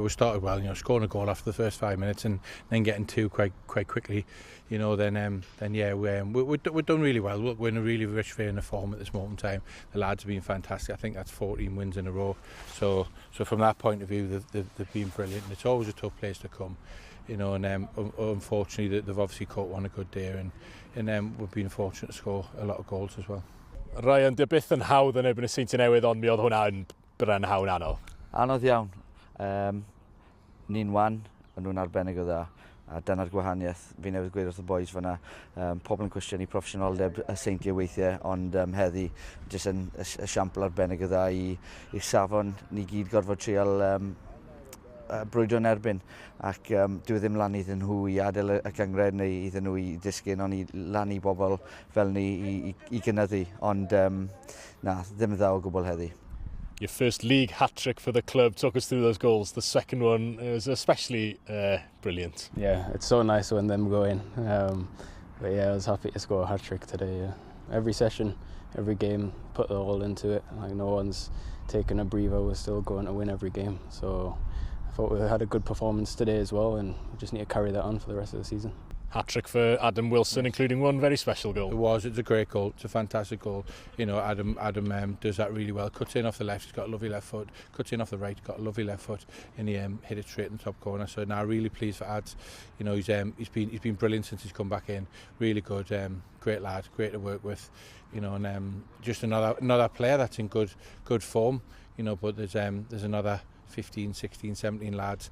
We started well, scoring a goal after the first 5 minutes and then getting two quite quickly, then yeah, we've done really well. We're in a really rich vein of form at this moment in time. The lads have been fantastic. I think that's 14 wins in a row. So from that point of view, they've been brilliant. It's always a tough place to come, and unfortunately they've obviously caught one a good day, and we've been fortunate to score a lot of goals as well. Ryan, dy byth yn hawdd yn erbyn y Seintiau Newydd, ond mi oedd hwnna yn bren hawn anodd. Anodd iawn. Ni'n wan, yn nhw'n arbennig o dda. A dyna'r gwahaniaeth. Fi newydd gweud wrth y boys fyna. Pobl yn cwestiwn i proffesiynoldeb y Seintiau weithiau, ond heddi jyst yn esiampl arbennig o dda i safon ni gyd gorfod trial brwydro yn erbyn. Ac dwi ddim lan iddyn nhw i adael y cyngred neu iddyn nhw i disgyn, ond i lan i bobl fel ni i gynyddu. Ond ddim dda o gwbl heddi. Your first league hat-trick for the club. Talk us through those goals. The second one was especially brilliant. Yeah, it's so nice when them go in. But yeah, I was happy to score a hat-trick today. Yeah. Every session, every game, put it all into it. Like no one's taking a breather. We're still going to win every game. So I thought we had a good performance today as well, and we just need to carry that on for the rest of the season. Hat-trick for Adam Wilson, including one very special goal. It's a great goal. It's a fantastic goal. Adam does that really well. Cuts in off the left, he's got a lovely left foot. Cuts in off the right, got a lovely left foot, and he hit it straight in the top corner. So now really pleased for Ads. He's been brilliant since he's come back in. Really good, great lad, great to work with. And just another player that's in good form. But there's another 15, 16, 17 lads,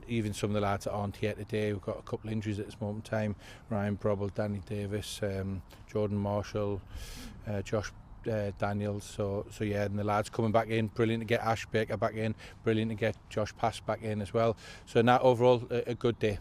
even some of the lads that aren't here today. We've got a couple of injuries at this moment in time. Ryan Brobble, Danny Davis, Jordan Marshall, Josh Daniels. So yeah, and the lads coming back in. Brilliant to get Ash Baker back in. Brilliant to get Josh Pass back in as well. So now overall a good day.